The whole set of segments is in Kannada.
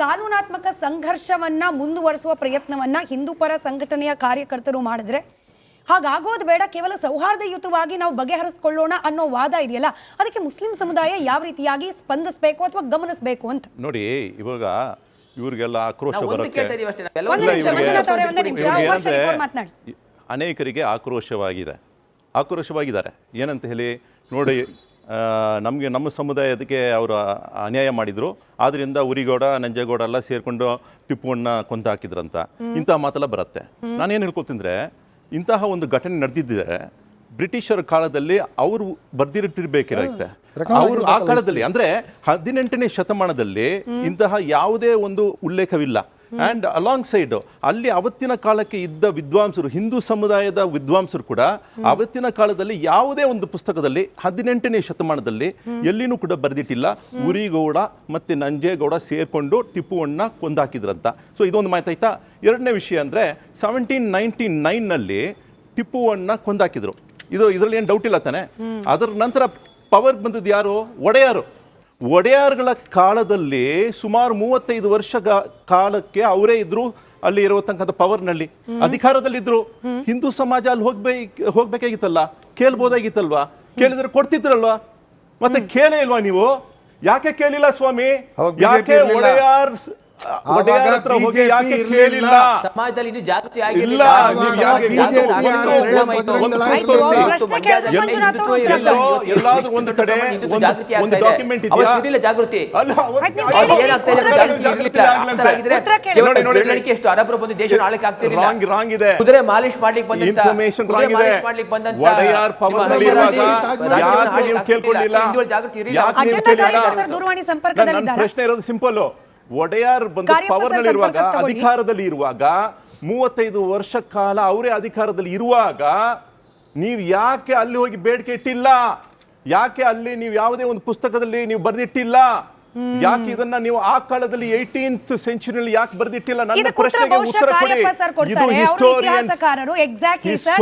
ಕಾನೂನಾತ್ಮಕ ಸಂಘರ್ಷವನ್ನ ಮುಂದುವರಿಸುವ ಪ್ರಯತ್ನವನ್ನ ಹಿಂದೂ ಪರ ಸಂಘಟನೆಯ ಕಾರ್ಯಕರ್ತರು ಮಾಡಿದ್ರೆ ಹಾಗಾಗೋದು ಬೇಡ, ಕೇವಲ ಸೌಹಾರ್ದಯುತವಾಗಿ ನಾವು ಬಗೆಹರಿಸಿಕೊಳ್ಳೋಣ ಅನ್ನೋ ವಾದ ಇದೆಯಲ್ಲ, ಅದಕ್ಕೆ ಮುಸ್ಲಿಂ ಸಮುದಾಯ ಯಾವ ರೀತಿಯಾಗಿ ಸ್ಪಂದಿಸಬೇಕು ಅಥವಾ ಗಮನಿಸಬೇಕು ಅಂತ ನೋಡಿ. ಇವಾಗ ಇವ್ರಿಗೆಲ್ಲ ಆಕ್ರೋಶ ಬರುತ್ತೆ, ಅನೇಕರಿಗೆ ಆಕ್ರೋಶವಾಗಿದ್ದಾರೆ. ಏನಂತ ಹೇಳಿ ನೋಡಿ, ನಮಗೆ ನಮ್ಮ ಸಮುದಾಯದಕ್ಕೆ ಅವರು ಅನ್ಯಾಯ ಮಾಡಿದರು, ಆದ್ದರಿಂದ ಉರಿಗೌಡ ನಂಜೇಗೌಡ ಎಲ್ಲ ಸೇರಿಕೊಂಡು ಟಿಪ್ಪುವನ್ನ ಕೊಂದು ಹಾಕಿದ್ರಂತ ಇಂಥ ಮಾತೆಲ್ಲ ಬರುತ್ತೆ. ನಾನೇನು ಹೇಳ್ಕೊತಿಂದ್ರೆ, ಇಂತಹ ಒಂದು ಘಟನೆ ನಡೆದಿದ್ದರೆ ಬ್ರಿಟಿಷರ ಕಾಲದಲ್ಲಿ ಅವರು ಬರ್ದಿಟ್ಟಿರ್ಬೇಕಿರುತ್ತೆ. ಅವರು ಆ ಕಾಲದಲ್ಲಿ ಅಂದ್ರೆ 18ನೇ ಶತಮಾನದಲ್ಲಿ ಇಂತಹ ಯಾವುದೇ ಒಂದು ಉಲ್ಲೇಖವಿಲ್ಲ. ಆ್ಯಂಡ್ ಅಲಾಂಗ್ ಸೈಡ್ ಅಲ್ಲಿ ಅವತ್ತಿನ ಕಾಲಕ್ಕೆ ಇದ್ದ ವಿದ್ವಾಂಸರು, ಹಿಂದೂ ಸಮುದಾಯದ ವಿದ್ವಾಂಸರು ಕೂಡ ಅವತ್ತಿನ ಕಾಲದಲ್ಲಿ ಯಾವುದೇ ಒಂದು ಪುಸ್ತಕದಲ್ಲಿ 18ನೇ ಶತಮಾನದಲ್ಲಿ ಎಲ್ಲಿನೂ ಕೂಡ ಬರೆದಿಟ್ಟಿಲ್ಲ ಉರಿಗೌಡ ಮತ್ತೆ ನಂಜೇಗೌಡ ಸೇರ್ಕೊಂಡು ಟಿಪ್ಪುವನ್ನ ಕೊಂದಾಕಿದ್ರಂತ. ಸೊ ಇದೊಂದು ಮಾತಾಯ್ತಾ. ಎರಡನೇ ವಿಷಯ ಅಂದರೆ 1799ನಲ್ಲಿ ಟಿಪ್ಪುವನ್ನ ಕೊಂದಾಕಿದ್ರು. ಇದರಲ್ಲಿ ಏನು ಡೌಟ್ ಇಲ್ಲ ತಾನೆ. ಅದರ ನಂತರ ಪವರ್ ಬಂದದ್ದು ಯಾರು? ಒಡೆಯಾರ್ಗಳ ಕಾಲದಲ್ಲಿ ಸುಮಾರು 35 ವರ್ಷ ಕಾಲಕ್ಕೆ ಅವರೇ ಇದ್ರು ಅಲ್ಲಿ ಇರತಕ್ಕಂಥ ಪವರ್ನಲ್ಲಿ, ಅಧಿಕಾರದಲ್ಲಿದ್ರು. ಹಿಂದೂ ಸಮಾಜ ಅಲ್ಲಿ ಹೋಗ್ಬೇಕಾಗಿತ್ತಲ್ಲ, ಕೇಳ್ಬೋದಾಗಿತ್ತಲ್ವಾ? ಕೇಳಿದ್ರೆ ಕೊಡ್ತಿದ್ರಲ್ವಾ? ಮತ್ತೆ ಕೇಳೇ ಇಲ್ವಾ ನೀವು? ಯಾಕೆ ಕೇಳಿಲ್ಲ ಸ್ವಾಮಿ? ಯಾಕೆ ಒಡೆಯಾರ್ ಹತ್ರ ಹೋಗಿ ಯಾಕೆ ಕೇಳಿಲ್ಲ? ಸಮಾಜದಲ್ಲಿ ಇನ್ನೂ ಜಾಗೃತಿ ಆಗಿಲ್ಲ. ಎಲ್ಲಾದ್ರೂ ಒಂದು ಕಡೆ ಒಂದು ಡಾಕ್ಯುಮೆಂಟ್ ಇದೆಯಾ? ಜಾಗೃತಿ ಎಷ್ಟು ಅರಬರು ಬಂದು ದೇಶ ಆಳಕ್ಕೆ ಆಗ್ತಿರಲಿಲ್ಲ. ರಾಂಗ್ ಇದೆ. ಕುದುರೆ ಮಾಲಿಶ್ ಮಾಡ್ಲಿಕ್ಕೆ ಬಂದ ಇನ್ಫಾರ್ಮೇಶನ್ ರಾಂಗ್ ಇದೆ. ಒಡೆಯಾರ್ ಪವರ್ ನಲ್ಲಿ ಇರುವಾಗ ಯಾಕೆ ನೀವು ಕೇಳ್ಕೊಳ್ಳಿಲ್ಲ? ಜಾಗೃತಿ ಇರಲಿಲ್ಲ. ದೂರವಾಣಿ ಸಂಪರ್ಕದಲ್ಲಿ ನನ್ನ ಪ್ರಶ್ನೆ ಇರೋದು ಸಿಂಪಲ್. ಒಡೆಯಾರ್ ಬಂದು ಪವರ್ ನಲ್ಲಿ ಇರುವಾಗ, ಅಧಿಕಾರದಲ್ಲಿ ಇರುವಾಗ, 35 ವರ್ಷ ಕಾಲ ಅವರೇ ಅಧಿಕಾರದಲ್ಲಿ ಇರುವಾಗ ನೀವು ಯಾಕೆ ಅಲ್ಲಿ ಹೋಗಿ ಬೇಡಿಕೆ ಇಟ್ಟಿಲ್ಲ? ಯಾಕೆ ಅಲ್ಲಿ ನೀವು ಯಾವುದೇ ಒಂದು ಪುಸ್ತಕದಲ್ಲಿ ನೀವು ಬರೆದಿಟ್ಟಿಲ್ಲ? ಯಾಕೆ ಇದನ್ನ ನೀವು ಆ ಕಾಲದಲ್ಲಿ 18th ಸೆಂಚುರಿಯಲ್ಲಿ ಯಾಕೆ ಬರೆದಿಟ್ಟಿಲ್ಲ? ನನ್ನ ಪ್ರಶ್ನೆಗೆ ಉತ್ತರ ಕೊಡಿ. ಇದು ಇತಿಹಾಸಕಾರರು ಎಕ್ಸಾಕ್ಟ್ಲಿ ಸರ್,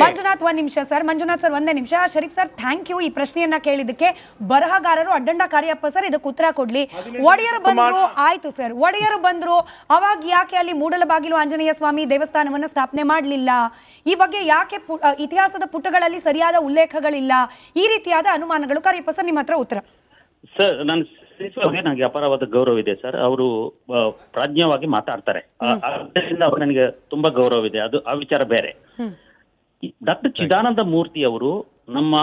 ಮಂಜುನಾಥ್ ಒಂದ್ ನಿಮಿಷ ಸರ್, ಮಂಜುನಾಥ್ ಸರ್ ಒಂದೇ ನಿಮಿಷ. ಶರೀಫ್ ಸರ್ ಥ್ಯಾಂಕ್ ಯು ಈ ಪ್ರಶ್ನೆಯನ್ನ ಕೇಳಿದಕ್ಕೆ. ಬರಹಗಾರರು ಅಡ್ಡಂಡ ಕಾರ್ಯಪ್ಪ ಸರ್ ಇದಕ್ಕೆ ಉತ್ತರ ಕೊಡ್ಲಿ. ಒಡೆಯರು ಬಂದ್ರು, ಆಯ್ತು ಸರ್, ಒಡೆಯರು ಬಂದ್ರು, ಅವಾಗ ಯಾಕೆ ಅಲ್ಲಿ ಮೂಡಲಬಾಗಿಲು ಆಂಜನೇಯ ಸ್ವಾಮಿ ದೇವಸ್ಥಾನವನ್ನ ಸ್ಥಾಪನೆ ಮಾಡಲಿಲ್ಲ? ಈ ಬಗ್ಗೆ ಯಾಕೆ ಇತಿಹಾಸದ ಪುಟಗಳಲ್ಲಿ ಸರಿಯಾದ ಉಲ್ಲೇಖಗಳಿಲ್ಲ? ಈ ರೀತಿಯಾದ ಅನುಮಾನಗಳು. ಕಾರ್ಯಪ್ಪ ಸರ್ ನಿಮ್ಮ ಹತ್ರ ಉತ್ತರ. ಸರ್, ನನಗೆ ಅಪಾರವಾದ ಗೌರವ ಇದೆ ಸರ್. ಅವರು ಪ್ರಾಜ್ಞವಾಗಿ ಮಾತಾಡ್ತಾರೆ, ಅದರಿಂದ ನನಗೆ ತುಂಬಾ ಗೌರವ ಇದೆ. ಅದು ಆ ವಿಚಾರ ಬೇರೆ. ಡಾಕ್ಟರ್ ಚಿದಾನಂದ ಮೂರ್ತಿ ಅವರು ನಮ್ಮ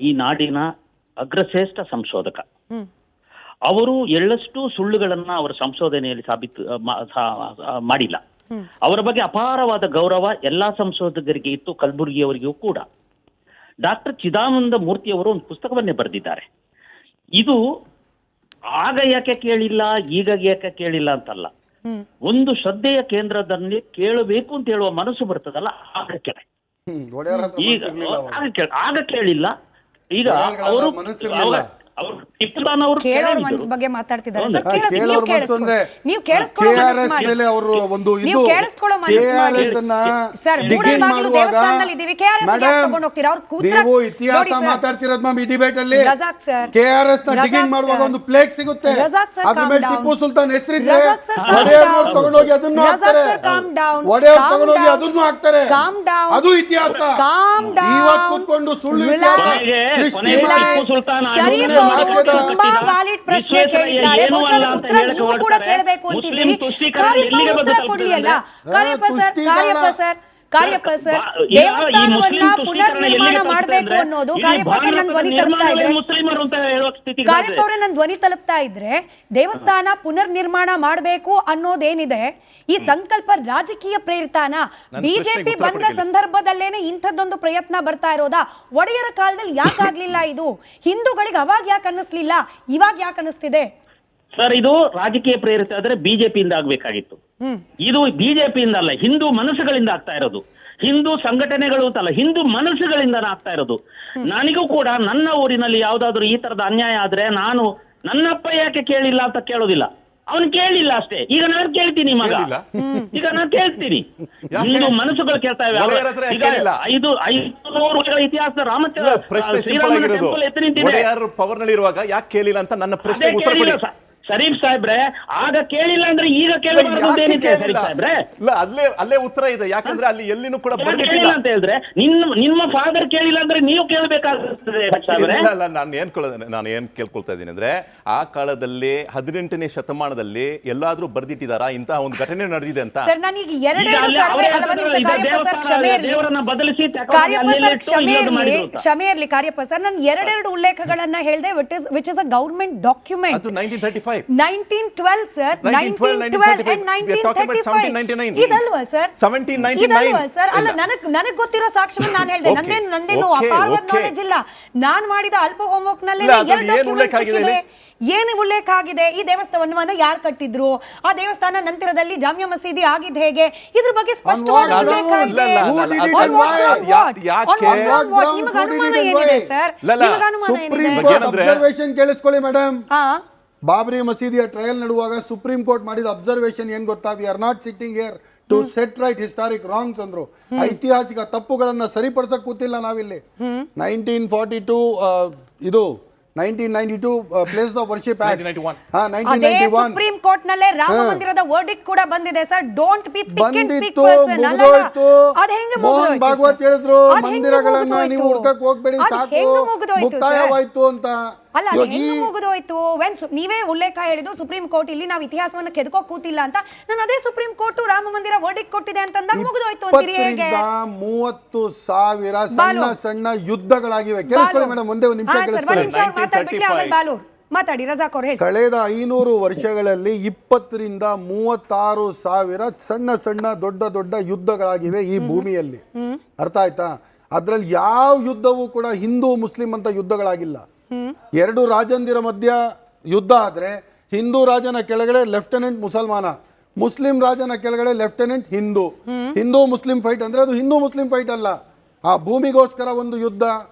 ಈ ನಾಡಿನ ಅಗ್ರಶ್ರೇಷ್ಠ ಸಂಶೋಧಕ. ಅವರು ಎಳ್ಳಷ್ಟು ಸುಳ್ಳುಗಳನ್ನ ಅವರ ಸಂಶೋಧನೆಯಲ್ಲಿ ಮಾಡಿಲ್ಲ. ಅವರ ಬಗ್ಗೆ ಅಪಾರವಾದ ಗೌರವ ಎಲ್ಲಾ ಸಂಶೋಧಕರಿಗೆ ಇತ್ತು, ಕಲಬುರ್ಗಿಯವರಿಗೂ ಕೂಡ. ಡಾಕ್ಟರ್ ಚಿದಾನಂದ ಮೂರ್ತಿ ಅವರು ಒಂದು ಪುಸ್ತಕವನ್ನೇ ಬರೆದಿದ್ದಾರೆ. ಇದು ಆಗ ಯಾಕೆ ಕೇಳಿಲ್ಲ, ಈಗ ಯಾಕೆ ಕೇಳಿಲ್ಲ ಅಂತಲ್ಲ, ಒಂದು ಶ್ರದ್ಧೆಯ ಕೇಂದ್ರದಲ್ಲಿ ಕೇಳಬೇಕು ಅಂತ ಹೇಳುವ ಮನಸ್ಸು ಬರ್ತದಲ್ಲ, ಆಗ ಕೇಳಿಲ್ಲ. ಈಗ ಅವರು ಬಗ್ಗೆ ಮಾತಾಡ್ತಿದ್ದಾರೆ. ಇತಿಹಾಸ ಮಾತಾಡ್ತಿರೋದು ಮ್ಯಾಮ್ ಈ ಡಿಬೇಟ್ ಅಲ್ಲಿ. KRS ನ ಡಿಗಿಂಗ್ ಮಾಡುವಾಗ ಒಂದು ಪ್ಲೇಕ್ ಸಿಗುತ್ತೆ, ಅದ್ರ ಮೇಲೆ ಟಿಪ್ಪು ಸುಲ್ತಾನ್ ಹೆಸರಿದ್ರೆ ಒಡೆಯರ್ ತಗೊಂಡೋಗಿ ಅದನ್ನು ಹಾಕ್ತಾರೆ, ಒಡೆಯರ್ ತಗೊಂಡೋಗಿ ಅದನ್ನು ಹಾಕ್ತಾರೆ. ಅದು ಇತಿಹಾಸ. ಇವತ್ತು ಕೂತ್ಕೊಂಡು ಸುಳ್ಳು ಇತಿಹಾಸ ಸೃಷ್ಟಿ ಮಾಡಿ ತುಂಬಾ ವ್ಯಾಲಿಡ್ ಪ್ರಶ್ನೆ ಕೇಳಿದ್ದಾರೆ. ಉತ್ತರ ನೀವು ಕೂಡ ಕೇಳಬೇಕು ಅಂತಿದ್ದೀರಿ. ಉತ್ತರ ಕೊಡ್ಲಿಯಲ್ಲ ಕಾರ್ಯಪ್ಪ ಸರ್. ದೇವಸ್ಥಾನವನ್ನ ಪುನರ್ ನಿರ್ಮಾಣ ಮಾಡಬೇಕು ಅನ್ನೋದು ಕಾರ್ಯಪ್ಪ ಸರ್ ನನ್ನ ಧ್ವನಿ ತಲುಪ್ತಾ ಇದ್ರೆ, ಕಾರ್ಯಪ್ಪ ಅವರೇ ನನ್ನ ಧ್ವನಿ ತಲುಪ್ತಾ ಇದ್ರೆ, ದೇವಸ್ಥಾನ ಪುನರ್ ನಿರ್ಮಾಣ ಮಾಡಬೇಕು ಅನ್ನೋದೇನಿದೆ ಈ ಸಂಕಲ್ಪ ರಾಜಕೀಯ ಪ್ರೇರಿತಾನ? ಬಿಜೆಪಿ ಬಂದ ಸಂದರ್ಭದಲ್ಲೇನೆ ಇಂಥದ್ದೊಂದು ಪ್ರಯತ್ನ ಬರ್ತಾ ಇರೋದಾ? ಒಡೆಯರ ಕಾಲದಲ್ಲಿ ಯಾಕಾಗ್ಲಿಲ್ಲ ಇದು? ಹಿಂದೂಗಳಿಗೆ ಅವಾಗ ಯಾಕೆ ಅನ್ನಿಸ್ಲಿಲ್ಲ, ಇವಾಗ ಯಾಕೆ ಅನ್ನಿಸ್ತಿದೆ? ಸರ್, ಇದು ರಾಜಕೀಯ ಪ್ರೇರಿತ ಆದ್ರೆ ಬಿಜೆಪಿಯಿಂದ ಆಗ್ಬೇಕಾಗಿತ್ತು. ಇದು ಬಿಜೆಪಿಯಿಂದ ಅಲ್ಲ, ಹಿಂದೂ ಮನಸ್ಸುಗಳಿಂದ ಆಗ್ತಾ ಇರೋದು. ಹಿಂದೂ ಸಂಘಟನೆಗಳು ಅಂತಲ್ಲ, ಹಿಂದೂ ಮನಸ್ಸುಗಳಿಂದ ಆಗ್ತಾ ಇರೋದು. ನನಗೂ ಕೂಡ ನನ್ನ ಊರಿನಲ್ಲಿ ಯಾವ್ದಾದ್ರು ಈ ತರದ ಅನ್ಯಾಯ ಆದ್ರೆ ನಾನು ನನ್ನಪ್ಪ ಯಾಕೆ ಕೇಳಿಲ್ಲ ಅಂತ ಕೇಳೋದಿಲ್ಲ. ಅವನು ಕೇಳಿಲ್ಲ ಅಷ್ಟೇ. ಈಗ ನಾನು ಕೇಳ್ತೀನಿ ಮಗ, ಕೇಳಿಲ್ಲ? ಈಗ ನಾನು ಕೇಳ್ತೀನಿ. ಯಾಕೆ? ಹಿಂದೂ ಮನಸ್ಸುಗಳು ಕೇಳ್ತಾ ಇವೆ. ಒಡೆಯರ್ ಹತ್ರ ಯಾಕೆ ಈಗ ಕೇಳಿಲ್ಲ? 500 ವರ್ಷಗಳ ಇತಿಹಾಸದ ರಾಮಚಂದ್ರ ಪ್ರಶ್ನೆ ಸಿಂಪಲ್ ಶ್ರೀರಾಮನ ಆಗಿರೋದು, ಟೆಂಪಲ್ ಎತ್ತಿ ನಿಂತಿದೆ. ಒಡೆಯರ್ ಪವರ್ ನಲ್ಲಿ ಇರುವಾಗ ಯಾಕೆ ಕೇಳಿಲ್ಲ ಅಂತ ನನ್ನ ಅದೇ ಪ್ರಶ್ನೆಗೆ ಉತ್ತರ ಕೊಡಿ. ಕೇಳಿಲ್ಲ ಶರೀಫ್ ಸಾಹೇಬ್ರೆ, ಆಗ ಕೇಳಿಲ್ಲ ಅಂದ್ರೆ ಈಗ ಕೇಳಬಾರದು ಅಂತ ಏನಿದೆ ಶರೀಫ್ ಸಾಹೇಬ್ರೆ? ಇಲ್ಲ, ಅಲ್ಲೇ ಉತ್ತರ ಇದೆ. ಯಾಕಂದ್ರೆ ಅಲ್ಲಿ ಎಲ್ಲಿನೂ ಕೂಡ ಯಾಕೆ ಬರ್ದಿಟ್ಟಿಲ್ಲ. ಕೇಳಿಲ್ಲ ಅಂತ ಹೇಳಿದ್ರೆ ನಿಮ್ಮ ಫಾದರ್ ಕೇಳಿಲ್ಲ ಅಂದ್ರೆ ನೀವು ಕೇಳಬೇಕಾಗ್ತದೆ ಸಾಹೇಬ್ರೆ. ಇಲ್ಲ, ನಾನು ಏನ್ ಕೇಳ್ಕೊಳ್ತಾ ಇದ್ದೀನಿ ಅಂದ್ರೆ, ಆ ಕಾಲದಲ್ಲಿ 18ನೇ ಶತಮಾನದಲ್ಲಿ ಎಲ್ಲಾದ್ರೂ ಬರ್ದಿಟ್ಟಿದಾರಾ ಇಂತಹ ಒಂದು ಘಟನೆ ನಡೆದಿದೆ ಅಂತ? ಸರ್ ನಾನೀಗ ಎರಡೆರಡು ಸರ್ವೆ ಹಲವು ನಿಮಿಷ ಕಾರ್ಯಪ್ಪ ಸರ್ ಕ್ಷಮೆ ಇರ್ಲಿ. ದೇವರನ್ನ ಬದಲಿಸಿ ಕಾರ್ಯಪ್ಪ ಸರ್ ಕ್ಷಮೆ ಇರ್ಲಿ ಕಾರ್ಯಪ್ಪ ಸರ್, ನಾನು ಎರಡೆರಡು ಉಲ್ಲೇಖಗಳನ್ನ ಹೇಳಿದೆ which is a government document. ಅದು 1935 1912 ಸರ್, 1912 and 1935 ಇದಲ್ವಾ ಸರ್? 1799 ಸರ್ ಅಲ್ಲ, ನನಗೆ ಗೊತ್ತಿರೋ ಸಾಕ್ಷ್ಯವನ್ನು ನಾನು ಹೇಳಿದೆ. ನಂದೇನು ಅಪಾರ ನಾಲೆಜ್ ಇಲ್ಲ. ನಾನು ಮಾಡಿದ ಅಲ್ಪ ಹೋಮ್ವರ್ಕ್ ನಲ್ಲಿ ಏನು ಉಲ್ಲೇಖ ಆಗಿದೆ, ಈ ದೇವಸ್ಥಾನವನ್ನು ಯಾರು ಕಟ್ಟಿದ್ರು, ಆ ದೇವಸ್ಥಾನ ನಂತರದಲ್ಲಿ ಜಾಮಿಯಾ ಮಸೀದಿ ಆಗಿದ್ ಹೇಗೆ, ಇದ್ರ ಬಗ್ಗೆ ಸ್ಪಷ್ಟವಾದ ಉಲ್ಲೇಖ ಇದೆ. ನಿಮಗೆ ಅನುಮಾನ ಏನಿದೆ ಸರ್? ನಿಮಗೆ ಅನುಮಾನ ಏನಿದೆ? ಅಬ್ಸರ್ವೇಷನ್ ಕೇಳಿಸ್ಕೊಳ್ಳಿ ಮೇಡಮ್. ಬಾಬ್ರಿ ಮಸೀದಿಯ ಟ್ರಯಲ್ ನಡುವಾಗ ಸುಪ್ರೀಂ ಕೋರ್ಟ್ ಮಾಡಿದ ಅಬ್ಸರ್ವೇಷನ್ ಏನ್ ಗೊತ್ತಾ? We are not sitting here to set right historic wrongs ಅಂದ್ರು. ಐತಿಹಾಸಿಕ ತಪ್ಪುಗಳನ್ನ ಸರಿಪಡಿಸಕ್ ಕೂತಿಲ್ಲ ನಾವಿಲ್ಲಿ. 1942 ಇದು 1992 place of worship act 1991 supreme court ನಲ್ಲೇ ರಾಮ ಮಂದಿರದ ವರ್ಡಿಕ್ಟ್ ಕೂಡ ಬಂದಿದೆ sir. Don't be pick and speak ಬಂದಿತ್ತು, ಪರ್ಸನ್. ಮುಗಿದೋಯ್ತು. ಮೋಹನ್ ಭಾಗವತ್ ಹೇಳಿದ್ರು ಮಂದಿರಗಳನ್ನ ನೀವು ಹುಡ್ಕಕ್ ಹೋಗ್ಬೇಡಿ, ಸಾಕು ಮುಕ್ತಾಯವಾಯ್ತು ಅಂತ. ಅಲ್ಲ, ಹೆಂಗ್ ಮುಗಿದೋಯ್ತು? ನೀವೇ ಉಲ್ಲೇಖ ಹೇಳಿದ್ದು ಸುಪ್ರೀಂ ಕೋರ್ಟ್ ಇಲ್ಲಿ ನಾವು ಇತಿಹಾಸವನ್ನ ಕೆದಕೋಕ್ ಕೂತಿಲ್ಲ ಅಂತ. ನಾನು ಅದೇ ಸುಪ್ರೀಂ ಕೋರ್ಟ್ ರಾಮ ಮಂದಿರ ವರ್ಡಿಕ್ಟ್ ಕೊಟ್ಟಿದೆ ಅಂತಂದಾಗ ಮುಗಿದೋಯ್ತು ಅಂತೀರಿ ಹೇಗೆ? 30,000 ಸಣ್ಣ ಸಣ್ಣ ಯುದ್ಧಗಳಾಗಿವೆ. ಕೇಳಿಸ್ಕೊಳ್ಳಿ ಮೇಡಮ್, ಒಂದೇ ಒಂದು ನಿಮಿಷ ಕೇಳಿಸ್ಕೊಳ್ಳಿ. ಮಾತಾಡಿ ರಜಾಕ್ ಅವ್ರು ಹೇಳಿ. ಕಳೆದ 500 ವರ್ಷಗಳಲ್ಲಿ 20 ರಿಂದ 36,000 ಸಣ್ಣ ಸಣ್ಣ ದೊಡ್ಡ ದೊಡ್ಡ ಯುದ್ಧಗಳಾಗಿವೆ ಈ ಭೂಮಿಯಲ್ಲಿ. ಅರ್ಥ ಆಯ್ತಾ? ಅದ್ರಲ್ಲಿ ಯಾವ ಯುದ್ಧವೂ ಕೂಡ ಹಿಂದೂ ಮುಸ್ಲಿಂ ಅಂತ ಯುದ್ಧಗಳಾಗಿಲ್ಲ. ಎರಡು ರಾಜಂದಿರ ಮಧ್ಯ ಯುದ್ಧ ಆದ್ರೆ ಹಿಂದೂ ರಾಜನ ಕೆಳಗಡೆ ಲೆಫ್ಟಿನೆಂಟ್ ಮುಸಲ್ಮಾನ, ಮುಸ್ಲಿಂ ರಾಜನ ಕೆಳಗಡೆ lieutenant Hindu. Hindu Muslim fight ಅಂದ್ರೆ ಅದು ಹಿಂದೂ ಮುಸ್ಲಿಂ ಫೈಟ್ ಅಲ್ಲ. ಆ ಭೂಮಿಗೋಸ್ಕರ ಒಂದು ಯುದ್ಧ,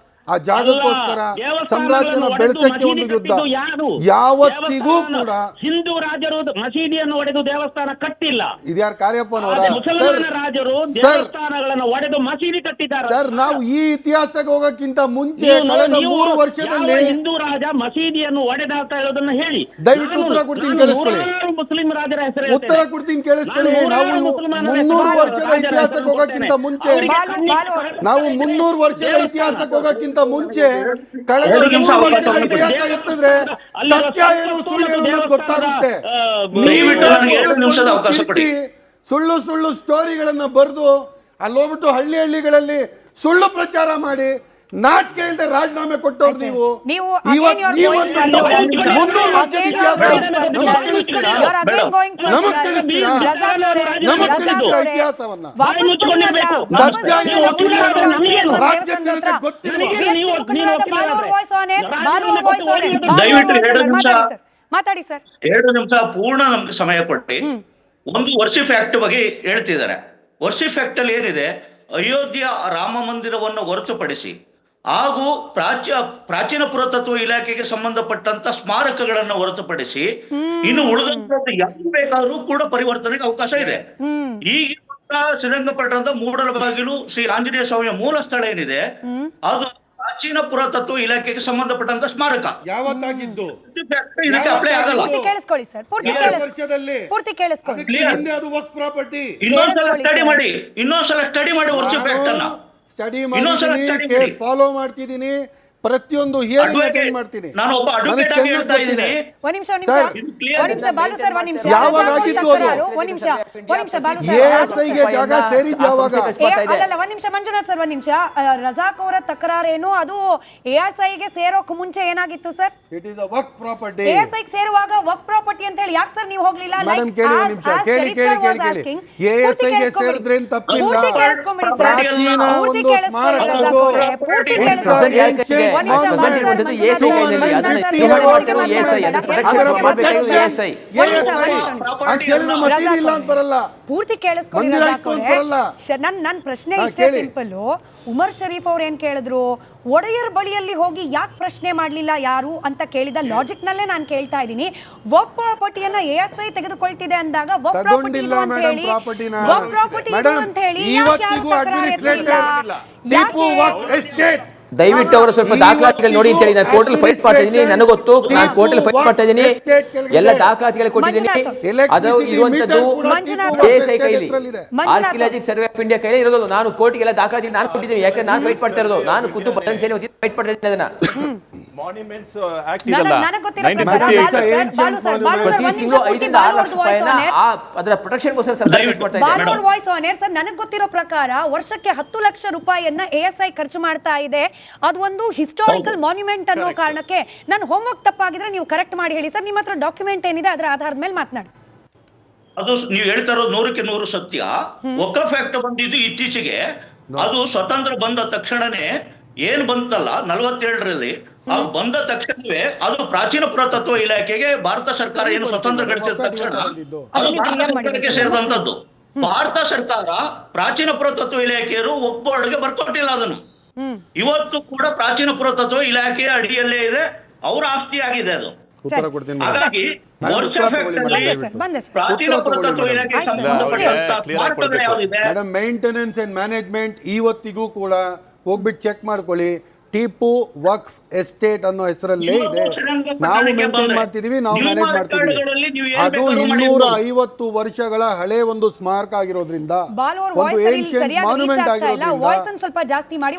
ಆ ಜಾಗಕ್ಕೋಸ್ಕರ ಸಾಮ್ರಾಜ್ಯನ ಬೆಳೆಸಕ್ಕೆ ಒಂದು ಯುದ್ಧ. ಯಾವತ್ತಿಗೂ ಕೂಡ ಹಿಂದೂ ರಾಜರು ಮಸೀದಿಯನ್ನು ಒಡೆದು ದೇವಸ್ಥಾನ ಕಟ್ಟಿಲ್ಲ. ಇದ್ಯಾರು ಕಾರ್ಯಪ್ಪನವರ? ಮುಸಲ್ಮಾನ ರಾಜರು ದೇವಸ್ಥಾನಗಳನ್ನು ಒಡೆದು ಮಸೀದಿ ಕಟ್ಟಿದ್ದಾರೆ. ಸರ್, ನಾವು ಈ ಇತಿಹಾಸಕ್ಕೆ ಹೋಗಕ್ಕಿಂತ ಮುಂಚೆ ಕಳೆದ 3 ವರ್ಷದಲ್ಲಿ ಹಿಂದೂ ರಾಜ ಮಸೀದಿಯನ್ನು ಒಡೆದ ಅಂತ ಹೇಳೋದನ್ನ ಹೇಳಿ. ದಯವಿಟ್ಟು ಉತ್ತರ ಕೊಡ್ತೀನಿ ಕೇಳಿಸ್ಕೊಳ್ಳಿ. ಮುಸ್ಲಿಂ ರಾಜರ ಹೆಸರು ಉತ್ತರ ಕೊಡ್ತೀನಿ ಕೇಳಿಸ್ಕೊಳ್ಳಿ. ನಾವು 300 ವರ್ಷದ ಇತಿಹಾಸಕ್ಕೆ ಹೋಗಕ್ಕಿಂತ ಮುಂಚೆ ನಾವು 300 ವರ್ಷದ ಇತಿಹಾಸಕ್ಕೆ ಹೋಗಕ್ಕಿಂತ ಮುಂಚೆ ಕಳೆದ 3 ವರ್ಷದ ಇತಿಹಾಸ ಎತ್ತಿದ್ರೆ ಸತ್ಯ ಏನು ಸುಳ್ಳು ಹೇಳೋದು ಗೊತ್ತಾಗುತ್ತೆ. ಸುಳ್ಳು ಸುಳ್ಳು ಸ್ಟೋರಿಗಳನ್ನ ಬರೆದು ಅಲ್ಲೋಗ್ಬಿಟ್ಟು ಹಳ್ಳಿಗಳಲ್ಲಿ ಸುಳ್ಳು ಪ್ರಚಾರ ಮಾಡಿ ನಾಚಿಕೆ ಇಲ್ಲದೆ ರಾಜೀನಾಮೆ ಕೊಟ್ಟವ್ರು ನೀವು. ಇವತ್ತು ನೀವೊಂದು 300 ವರ್ಷದ ಇತಿಹಾಸ ನಮಗ್ ತಿಳಿಸ್ತೀರಾ? ಇತಿಹಾಸವನ್ನ ಸತ್ಯ ಏನು ಸುಳ್ಳು ರಾಜ್ಯ ಜನತೆ ಗೊತ್ತಿರುವ ಮಾತಾಡಿ ಸರ್. 2 ನಿಮಿಷ ಪೂರ್ಣ ನಮ್ಗೆ ಸಮಯ ಕೊಟ್ಟು ಒಂದು ವರ್ಷಿಪ್ ಆಕ್ಟ್ ಬಗ್ಗೆ ಹೇಳ್ತಿದ್ದಾರೆ. ವರ್ಷಿಪ್ ಆಕ್ಟ್ ಅಲ್ಲಿ ಏನಿದೆ, ಅಯೋಧ್ಯ ರಾಮ ಮಂದಿರವನ್ನು ಹೊರತುಪಡಿಸಿ ಹಾಗೂ ಪ್ರಾಚೀನ ಪುರಾತತ್ವ ಇಲಾಖೆಗೆ ಸಂಬಂಧಪಟ್ಟಂತ ಸ್ಮಾರಕಗಳನ್ನು ಹೊರತುಪಡಿಸಿ ಇನ್ನು ಉಳಿದಂತ ಯಾರು ಬೇಕಾದ್ರೂ ಕೂಡ ಪರಿವರ್ತನೆಗೆ ಅವಕಾಶ ಇದೆ. ಈಗ ಶ್ರೀರಂಗಪಟ್ಟಣದ ಮೂಡಲಬಾಗಿಲು ಶ್ರೀ ಆಂಜನೇಯ ಸ್ವಾಮಿಯ ಮೂಲ ಸ್ಥಳ ಏನಿದೆ ಅದು ಪ್ರಾಚೀನ ಪುರಾತತ್ವ ಇಲಾಖೆಗೆ ಸಂಬಂಧಪಟ್ಟಂತ ಸ್ಮಾರಕ. ಯಾವತ್ತಾಗಿದ್ದು ಇದಕ್ಕೆ ಅಪ್ಲೈ ಆಗಲ್ಲ. ಕೇಳಿಸ್ಕೊಳ್ಳಿ ಸರ್, ಪೂರ್ತಿ ಕೇಳಿಸ್ಕೊಳ್ಳಿ. ಇನ್ನೊಂದ್ಸಲ ಸ್ಟಡಿ ಮಾಡಿ ವರ್ಷಿಪ್ ಆಕ್ಟ್ ಅನ್ನ ಸ್ಟಡಿ ಮಾಡಿದ್ದೀನಿ, ಕೇಸ್ ಫಾಲೋ ಮಾಡ್ತಿದ್ದೀನಿ, ಪ್ರತಿಯೊಂದು ಹಿಯರಿಂಗ್ ಅಟೆಂಡ್ ಮಾಡ್ತೀನಿ. ನನಗೆ ಚೆನ್ನಾಗಿ ಗೊತ್ತಿದೆ. ಯಾವಾಗ ಆಗಿದ್ದು ಅದು? ASI ಗೆ ಜಾಗ ಸೇರಿದ್ದು ಯಾವಾಗ? ಅಲ್ಲಲ್ಲ, ಒಂದ್ ನಿಮಿಷ ಮಂಜುನಾಥ್ ಸರ್, ಒಂದ್ ನಿಮಿಷ. ರಜಾಕ್ ಅವರ ತಕರಾರೇನು ಅದು ASI ಗೆ ಸೇರೋಕ್ ಮುಂಚೆ ಏನಾಗಿತ್ತು sir? It is a work property. ASI ಗೆ ಸೇರುವಾಗ ವರ್ಕ್ ಪ್ರಾಪರ್ಟಿ ಅಂತ ಹೇಳಿ ಯಾಕೆ ಸರ್ ನೀವು ಹೋಗ್ಲಿಲ್ಲ? ಮೇಡಮ್ ಕೇಳಿ ಒಂದು ನಿಮಿಷ, ಕೇಳಿ. ASI ಗೆ ಸೇರಿದ್ರೇನ್ ತಪ್ಪಿಲ್ಲ. ಪ್ರಾಚೀನ ಒಂದು ಸ್ಮಾರಕ ಒಂದ್ ನಿಮಿಷ ಅದು ಮಂಜುನಾಥ್ ಬಂದಿರುವಂತದ್ದು ಸರ್, ASI ನಲ್ಲಿ, ಮಂಜುನಾಥ್ ಅದನ್ನ ಸರ್, ಇವ್ರು ಬಗ್ಗೆ ಮಾಡ್ತಿರೋದು ASI, ಅದು ಮಾತಾಡೋಣ. protection ಅದರ ಮಾಡ್ಬೇಕಾಗಿರೋದು protection ASI. ಅಂತ ಹೇಳಿ ನಮ್ಮ ಮಸೀದಿ ಇಲ್ಲ ಅಂತ ಬರಲ್ಲ. ಪೂರ್ತಿ ಕೇಳಿಸ್ಕೊಳ್ಳಿ ಮಂದಿರ ರಜಾಕ್ ಇತ್ತು ಅಂತ ಅವ್ರೆ. ಬರಲ್ಲ. ನನ್ ಪ್ರಶ್ನೆ ಹಾ, ಇಷ್ಟೇ ಕೇಳಿ. ಸಿಂಪಲ್. ಉಮರ್ ಶರೀಫ್ ಅವ್ರು ಏನ್ ಕೇಳಿದ್ರು, ಒಡೆಯರ್ ಬಳಿಯಲ್ಲಿ ಹೋಗಿ ಯಾಕೆ ಪ್ರಶ್ನೆ ಮಾಡ್ಲಿಲ್ಲ ಯಾರು ಅಂತ ಕೇಳಿದ ಲಾಜಿಕ್ ನಲ್ಲೇ ನಾನು ಕೇಳ್ತಾ ಇದ್ದೀನಿ. ವರ್ಕ್ ಪ್ರಾಪರ್ಟಿಯನ್ನ ASI ತೆಗೆದುಕೊಳ್ತಿದೆ ಅಂದಾಗ ವರ್ಕ್ ಪ್ರಾಪರ್ಟಿ ತಗೊಂಡಿಲ್ಲ ಅಂತ ಮೇಡಮ್ ಹೇಳಿ ಪ್ರಾಪರ್ಟಿನ. ವರ್ಕ್ ಪ್ರಾಪರ್ಟಿ ಮೇಡಮ್ ಅಂತ ಹೇಳಿ ಇವತ್ತಿಗೂ ಅಡ್ಮಿನಿಸ್ಟ್ರೇಟರ್ ಟಿಪ್ಪು ವರ್ಕ್ ಎಸ್ಟೇಟ್ ದಯವಿಟ್ಟು ಅವರು ಸ್ವಲ್ಪ ದಾಖಲಾತಿಗಳು ನೋಡಿ ಅಂತ ಹೇಳಿ ನಾನು ಕೋರ್ಟಲ್ ಫೈಟ್ ಮಾಡ್ತಾ ಇದ್ದೀನಿ. ನನಗೆ ಗೊತ್ತು, ನಾನು ಕೋರ್ಟಲ್ ಫೈಟ್ ಮಾಡ್ತಾ ಇದ್ದೀನಿ, ಎಲ್ಲ ದಾಖಲಾತಿಗಳು ಕೊಟ್ಟಿದ್ದೀನಿ. ಅದು ಇರುವಂತದ್ದು ASI ಕೈಲಿ, ಆರ್ಕಿಯಾಲಜಿಕಲ್ ಸರ್ವೆ ಆಫ್ ಇಂಡಿಯಾ ಕೈಲಿ ಇರೋದು. ನಾನು ಕೋರ್ಟ್ಗೆಲ್ಲ ದಾಖಲಾತಿ ನಾನು ಕೊಟ್ಟಿದ್ದೀನಿ, ಯಾಕಂದ್ರೆ ನಾನು ಫೈಟ್ ಮಾಡ್ತಾ ಇರೋದು. ನಾನು ಖುದ್ದು ಪೊಟೆನ್ಶಿಯಲ್ ಫೈಟ್ ಮಾಡ್ತಾ ಇದ್ದೀನಿ ಅದನ್ನ. ಮಾನ್ಯುಮೆಂಟ್ಸ್ ಆಕ್ಟ್ ಇದಲ್ಲ ನನಗೆ ಗೊತ್ತಿರೋ ಪ್ರಕಾರ 1958 ಬಾಲು ಸರ್, ಪ್ರತಿ ತಿಂಗಳು 5 ರಿಂದ 6 ಲಕ್ಷ ರೂಪಾಯಿನ ಅದರ ಪ್ರೊಟೆಕ್ಷನ್ಗೋಸ್ಕರ ಸರ್ಕಾರ ಖರ್ಚು ಮಾಡ್ತಾ ಇದೆ. ಬಾಲೂರ್ ವಾಯ್ಸ್ ಆನ್ ಏರ್ ಸರ್, ನನಗೆ ಗೊತ್ತಿರೋ ಪ್ರಕಾರ ವರ್ಷಕ್ಕೆ 10 ಲಕ್ಷ ರೂಪಾಯಿಯನ್ನ ASI ಖರ್ಚು ಮಾಡ್ತಾ ಇದೆ. ಅದು ಒಂದು ಹಿಸ್ಟಾರಿಕಲ್ ಮಾನ್ಯುಮೆಂಟ್ ಅನ್ನೋ ಕಾರಣಕ್ಕೆ ನನ್ನ ಹೋಮ್ವರ್ಕ್ ತಪ್ಪಾಗಿದ್ರೆ ನೀವು ಕರೆಕ್ಟ್ ಮಾಡಿ ಹೇಳಿ ಸರ್. ನಿಮ್ಮ ಹತ್ರ ಡಾಕ್ಯುಮೆಂಟ್ ಏನಿದೆ ಅದರ ಆಧಾರದ ಮೇಲೆ ಮಾತನಾಡಿ. ಅದು ನೀವು ಹೇಳ್ತಾ ಇರೋದು 100ಕ್ಕೆ 100 ಸತ್ಯ. ವಕ್ಫ್ ಆಕ್ಟ್ ಬಂದಿದ್ದು ಇತ್ತೀಚೆಗೆ, ಅದು ಸ್ವತಂತ್ರ ಬಂದ ತಕ್ಷಣನೇ ಏನ್ ಬಂತಲ್ಲ 47ರಲ್ಲಿ, ಅದು ಬಂದ ತಕ್ಷಣವೇ ಅದು ಪ್ರಾಚೀನ ಪುರಾತತ್ವ ಇಲಾಖೆಗೆ ಭಾರತ ಸರ್ಕಾರ ಏನು ಸ್ವತಂತ್ರ ಗಳಿಸಿದ ತಕ್ಷಣ ಅದು ಭಾರತ ಸರ್ಕಾರಕ್ಕೆ ಸೇರಿದಂತದ್ದು. ಭಾರತ ಸರ್ಕಾರ ಪ್ರಾಚೀನ ಪುರಾತತ್ವ ಇಲಾಖೆಯರು ವಕ್ಫ್ ಬೋರ್ಡ್ಗೆ ಬರ್ಕೊಟ್ಟಿಲ್ಲ ಅದನ್ನು. ಇವತ್ತು ಕೂಡ ಪ್ರಾಚೀನ ಪುರಾತತ್ವ ಇಲಾಖೆಯ ಅಡಿಯಲ್ಲೇ ಇದೆ, ಅವರ ಆಸ್ತಿ ಆಗಿದೆ ಅದು. ಉತ್ತರ ಕೊಡ್ತೀನಿ ಮೇಡಮ್. ಹಾಗಾಗಿ ವರ್ಷ ಪ್ರಾಚೀನ ಪುರಾತತ್ವ ಇಲಾಖೆಗೆ ಸಂಬಂಧಪಟ್ಟಂತ ಸ್ಮಾರಕಗಳು ಯಾವುದಿದೆ ಮೇಡಮ್, ಮೇಂಟೆನೆನ್ಸ್ ಅಂಡ್ ಮ್ಯಾನೇಜ್ಮೆಂಟ್ ಇವತ್ತಿಗೂ ಕೂಡ ಹೋಗ್ಬಿಟ್ಟು ಚೆಕ್ ಮಾಡ್ಕೊಳ್ಳಿ. ಟಿಪ್ಪು ವಕ್ಫ್ ಎಸ್ಟೇಟ್ ಅನ್ನೋ ಹೆಸರಲ್ಲೇ ಇದೆ. ನಾವು ಮೇಂಟೈನ್ ಮಾಡ್ತಿದೀವಿ, ನಾವು ಮ್ಯಾನೇಜ್ ಮಾಡ್ತಿದೀವಿ. ಅದು 250 ವರ್ಷಗಳ ಹಳೆ ಒಂದು ಸ್ಮಾರಕ ಆಗಿರೋದ್ರಿಂದ, ಬಾಲೂರ್ ಒಂದು ವಾಯ್ಸ್ ಏನ್ಷಿಯಂಟ್ ಸರಿಯಾಗಿ ಮಾನ್ಯುಮೆಂಟ್ ರೀಚ್ ಆಗ್ತಾ ಇಲ್ಲ. ವಾಯ್ಸ್ ಆಗಿರೋದ್ರಿಂದ ಸ್ವಲ್ಪ ಜಾಸ್ತಿ ಮಾಡಿ.